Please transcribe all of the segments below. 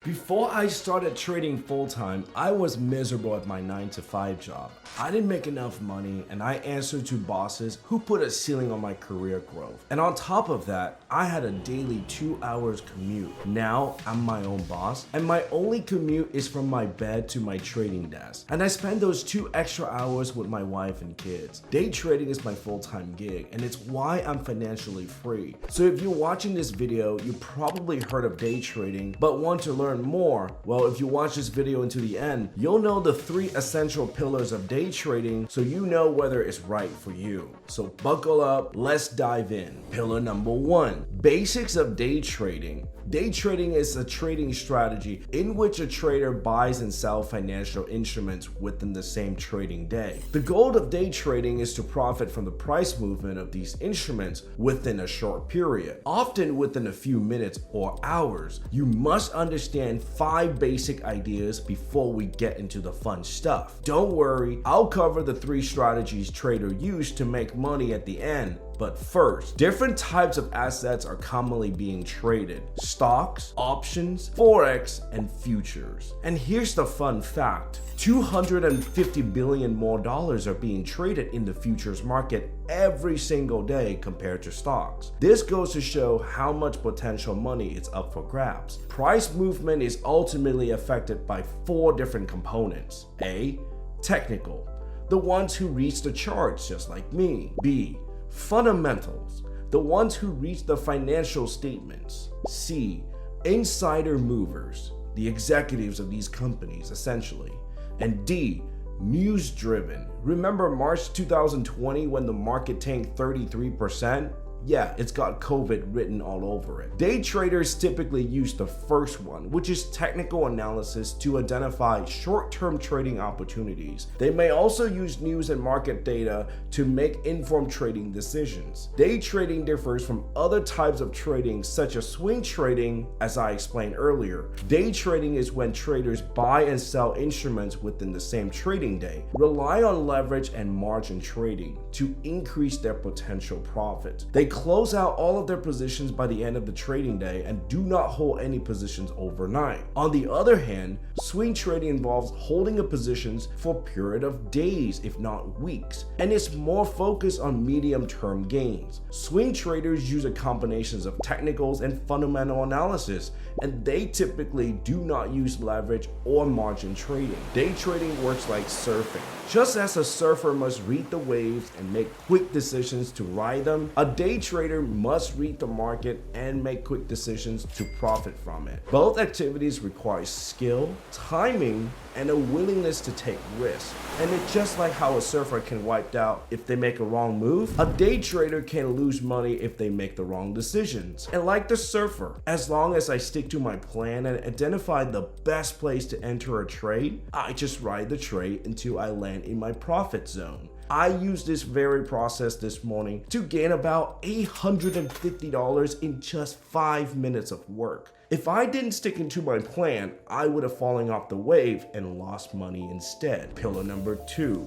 Before I started trading full-time, I was miserable at my 9-to-5 job. I didn't make enough money and I answered to bosses who put a ceiling on my career growth. And on top of that, I had a daily 2 hours commute. Now I'm my own boss and my only commute is from my bed to my trading desk. And I spend those 2 extra hours with my wife and kids. Day trading is my full-time gig and it's why I'm financially free. So if you're watching this video, you probably heard of day trading but want to learn more. Well, if you watch this video until the end, you'll know the 3 essential pillars of day trading so you know whether it's right for you. So buckle up, let's dive in. Pillar number 1, basics of day trading. Day trading is a trading strategy in which a trader buys and sells financial instruments within the same trading day. The goal of day trading is to profit from the price movement of these instruments within a short period, often within a few minutes or hours. You must understand 5 basic ideas before we get into the fun stuff. Don't worry, I'll cover the 3 strategies traders use to make money at the end. But first, different types of assets are commonly being traded: stocks, options, forex, and futures. And here's the fun fact: $250 billion more are being traded in the futures market every single day compared to stocks. This goes to show how much potential money is up for grabs. Price movement is ultimately affected by 4 different components. A, technical, the ones who reach the charts just like me. B, fundamentals, the ones who read the financial statements. C, insider movers, the executives of these companies essentially. And D, news driven. Remember March 2020 when the market tanked 33%? Yeah, it's got COVID written all over it. Day traders typically use the first one, which is technical analysis, to identify short-term trading opportunities. They may also use news and market data to make informed trading decisions. Day trading differs from other types of trading, such as swing trading, as I explained earlier. Day trading is when traders buy and sell instruments within the same trading day, rely on leverage and margin trading to increase their potential profit. They close out all of their positions by the end of the trading day and do not hold any positions overnight. On the other hand, swing trading involves holding a positions for a period of days, if not weeks, and it's more focused on medium-term gains. Swing traders use a combination of technicals and fundamental analysis, and they typically do not use leverage or margin trading. Day trading works like surfing. Just as a surfer must read the waves and make quick decisions to ride them, a day trader must read the market and make quick decisions to profit from it. Both activities require skill, timing, and a willingness to take risks. And it's just like how a surfer can wipe out if they make a wrong move, a day trader can lose money if they make the wrong decisions. And like the surfer, as long as I stick to my plan and identify the best place to enter a trade, I just ride the trade until I land in my profit zone. I used this very process this morning to gain about $850 in just 5 minutes of work. If I didn't stick into my plan, I would have fallen off the wave and lost money instead. Pillar number 2,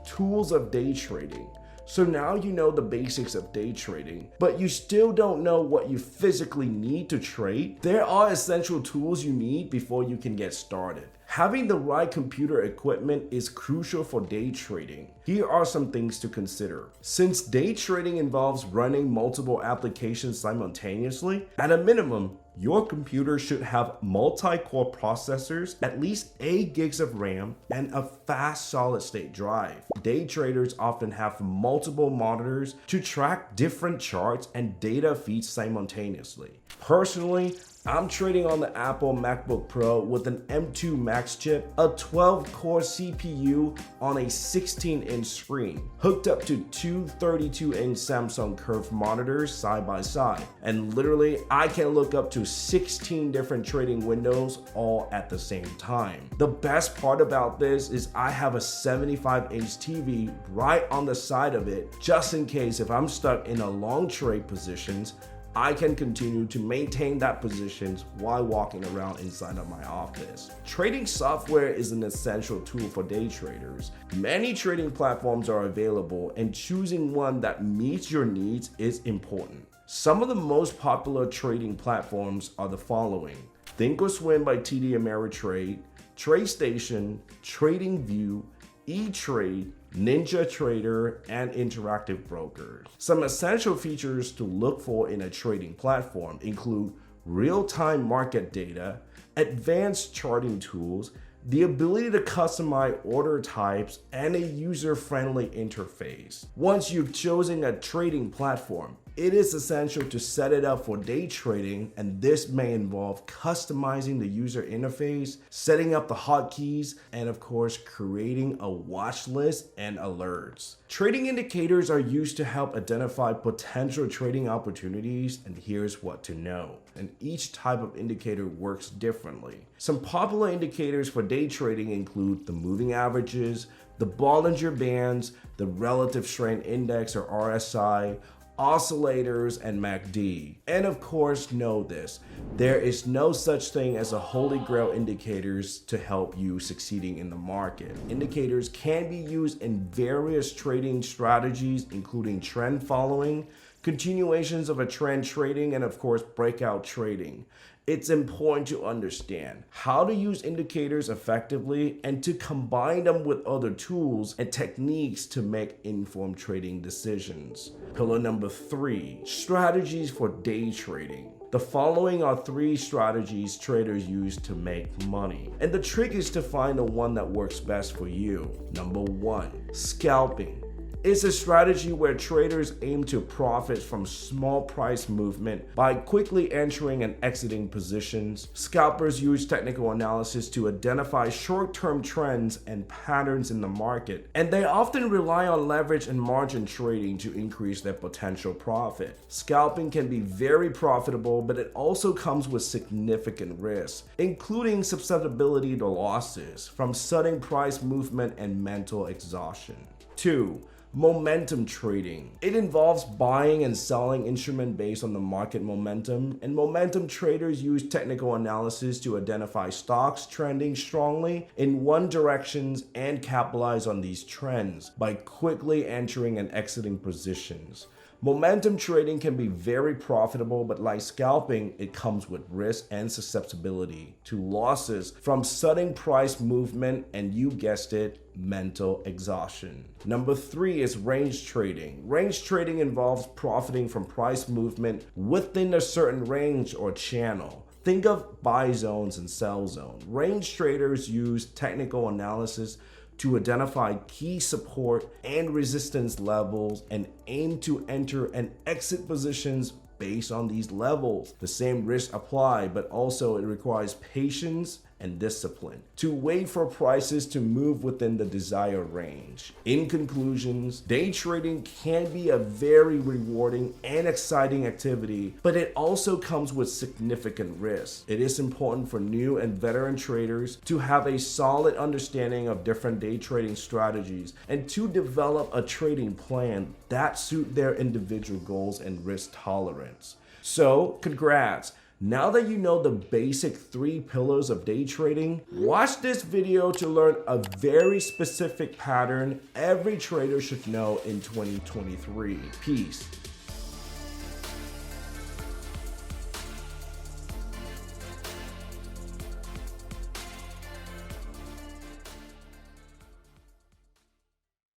tools of day trading. So now you know the basics of day trading, but you still don't know what you physically need to trade. There are essential tools you need before you can get started. Having the right computer equipment is crucial for day trading. Here are some things to consider. Since day trading involves running multiple applications simultaneously, at a minimum, your computer should have multi-core processors, at least 8 gigs of RAM, and a fast solid-state drive. Day traders often have multiple monitors to track different charts and data feeds simultaneously. Personally, I'm trading on the Apple MacBook Pro with an M2 Max chip, a 12-core CPU on a 16-inch screen, hooked up to 2 32-inch Samsung curved monitors side by side. And literally, I can look up to 16 different trading windows all at the same time. The best part about this is I have a 75-inch TV right on the side of it, just in case if I'm stuck in a long trade positions, I can continue to maintain that positions while walking around inside of my office. Trading software is an essential tool for day traders. Many trading platforms are available, and choosing one that meets your needs is important. Some of the most popular trading platforms are the following: Thinkorswim by TD Ameritrade, TradeStation, TradingView, E-Trade, Ninja Trader, and Interactive Brokers. Some essential features to look for in a trading platform include real-time market data, advanced charting tools, the ability to customize order types, and a user-friendly interface. Once you've chosen a trading platform, it is essential to set it up for day trading, and this may involve customizing the user interface, setting up the hotkeys, and of course, creating a watch list and alerts. Trading indicators are used to help identify potential trading opportunities, and here's what to know. And each type of indicator works differently. Some popular indicators for day trading include the moving averages, the Bollinger Bands, the Relative Strength Index or RSI, oscillators, and MACD. And of course, know this, there is no such thing as a holy grail indicators to help you succeeding in the market. Indicators can be used in various trading strategies, including trend following, continuations of a trend trading, and of course, breakout trading. It's important to understand how to use indicators effectively and to combine them with other tools and techniques to make informed trading decisions. Pillar number 3, strategies for day trading. The following are 3 strategies traders use to make money, and the trick is to find the one that works best for you. Number 1, scalping. It's a strategy where traders aim to profit from small price movement by quickly entering and exiting positions. Scalpers use technical analysis to identify short-term trends and patterns in the market, and they often rely on leverage and margin trading to increase their potential profit. Scalping can be very profitable, but it also comes with significant risks, including susceptibility to losses from sudden price movement and mental exhaustion. 2, momentum trading. It involves buying and selling instruments based on the market momentum, and momentum traders use technical analysis to identify stocks trending strongly in one direction and capitalize on these trends by quickly entering and exiting positions. Momentum trading can be very profitable, but like scalping, it comes with risk and susceptibility to losses from sudden price movement and, you guessed it, mental exhaustion. Number 3 is range trading. Range trading involves profiting from price movement within a certain range or channel. Think of buy zones and sell zones. Range traders use technical analysis to identify key support and resistance levels and aim to enter and exit positions based on these levels. The same risks apply, but also it requires patience and discipline to wait for prices to move within the desired range. In conclusions, day trading can be a very rewarding and exciting activity, but it also comes with significant risks. It is important for new and veteran traders to have a solid understanding of different day trading strategies and to develop a trading plan that suit their individual goals and risk tolerance. So, congrats! Now that you know the basic 3 pillars of day trading, watch this video to learn a very specific pattern every trader should know in 2023. Peace.